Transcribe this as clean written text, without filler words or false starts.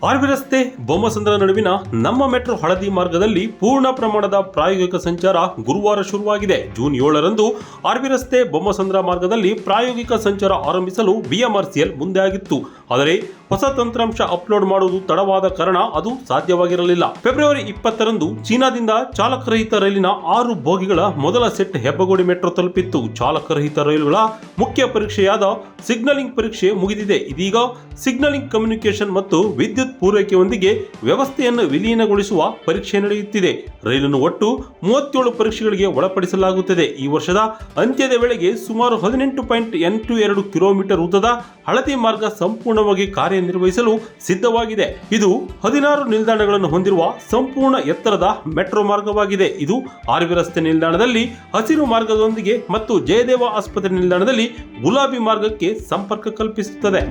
R V ರಸ್ತೆ ಬೊಮ್ಮಸಂದ್ರ ನಡುವಿನ ನಮ್ಮ ಮೆಟ್ರೋ ಹಳದಿ ಮಾರ್ಗದಲ್ಲಿ ಪೂರ್ಣ ಪ್ರಮಾಣದ ಪ್ರಾಯೋಗಿಕ ಸಂಚಾರ ಗುರುವಾರ ಶುರುವಾಗಿದೆ. ಜೂನ್ 7ರಂದು ಆರ್ವಿ ರಸ್ತೆ ಬೊಮ್ಮಸಂದ್ರ ಮಾರ್ಗದಲ್ಲಿ ಪ್ರಾಯೋಗಿಕ ಸಂಚಾರ ಆರಂಭಿಸಲು ಬಿಎಂಆರ್ಸಿಎಲ್ ಮುಂದೆ ಆಗಿತ್ತು. ಆದರೆ ಹೊಸ ತಂತ್ರಾಂಶ ಅಪ್ಲೋಡ್ ಮಾಡುವುದು ತಡವಾದ ಕಾರಣ ಅದು ಸಾಧ್ಯವಾಗಿರಲಿಲ್ಲ. ಫೆಬ್ರವರಿ 20ರಂದು ಚೀನಾದಿಂದ ಚಾಲಕರಹಿತ ರೈಲಿನ 6 ಬೋಗಿಗಳ ಮೊದಲ ಸೆಟ್ ಹೆಬ್ಬಗೋಡಿ ಮೆಟ್ರೋ ತಲುಪಿತ್ತು. ಚಾಲಕರಹಿತ ರೈಲುಗಳ ಮುಖ್ಯ ಪರೀಕ್ಷೆಯಾದ ಸಿಗ್ನಲಿಂಗ್ ಪರೀಕ್ಷೆ ಮುಗಿದಿದೆ. ಇದೀಗ ಸಿಗ್ನಲಿಂಗ್ ಕಮ್ಯುನಿಕೇಷನ್ ಮತ್ತು ವಿದ್ಯುತ್ ಪೂರೈಕೆಯೊಂದಿಗೆ ವ್ಯವಸ್ಥೆಯನ್ನು ವಿಲೀನಗೊಳಿಸುವ ಪರೀಕ್ಷೆ ನಡೆಯುತ್ತಿದೆ. ರೈಲನ್ನು ಒಟ್ಟು 37 ಪರೀಕ್ಷೆಗಳಿಗೆ ಒಳಪಡಿಸಲಾಗುತ್ತದೆ. ಈ ವರ್ಷದ ಅಂತ್ಯದ ವೇಳೆಗೆ ಸುಮಾರು 18.82 ಕಿಲೋಮೀಟರ್ ಉದ್ದದ ಹಳದಿ ಮಾರ್ಗ ಸಂಪೂರ್ಣವಾಗಿ ಕಾರ್ಯನಿರ್ವಹಿಸಲು ಸಿದ್ಧವಾಗಿದೆ. ಇದು 16 ನಿಲ್ದಾಣಗಳನ್ನು ಹೊಂದಿರುವ ಸಂಪೂರ್ಣ ಎತ್ತರದ ಮೆಟ್ರೋ ಮಾರ್ಗವಾಗಿದೆ. ಇದು ಆರ್ವಿ ರಸ್ತೆ ನಿಲ್ದಾಣದಲ್ಲಿ ಹಸಿರು ಮಾರ್ಗದೊಂದಿಗೆ ಮತ್ತು ಜಯದೇವ ಆಸ್ಪತ್ರೆ ನಿಲ್ದಾಣದಲ್ಲಿ ಗುಲಾಬಿ ಮಾರ್ಗಕ್ಕೆ ಸಂಪರ್ಕ ಕಲ್ಪಿಸುತ್ತದೆ.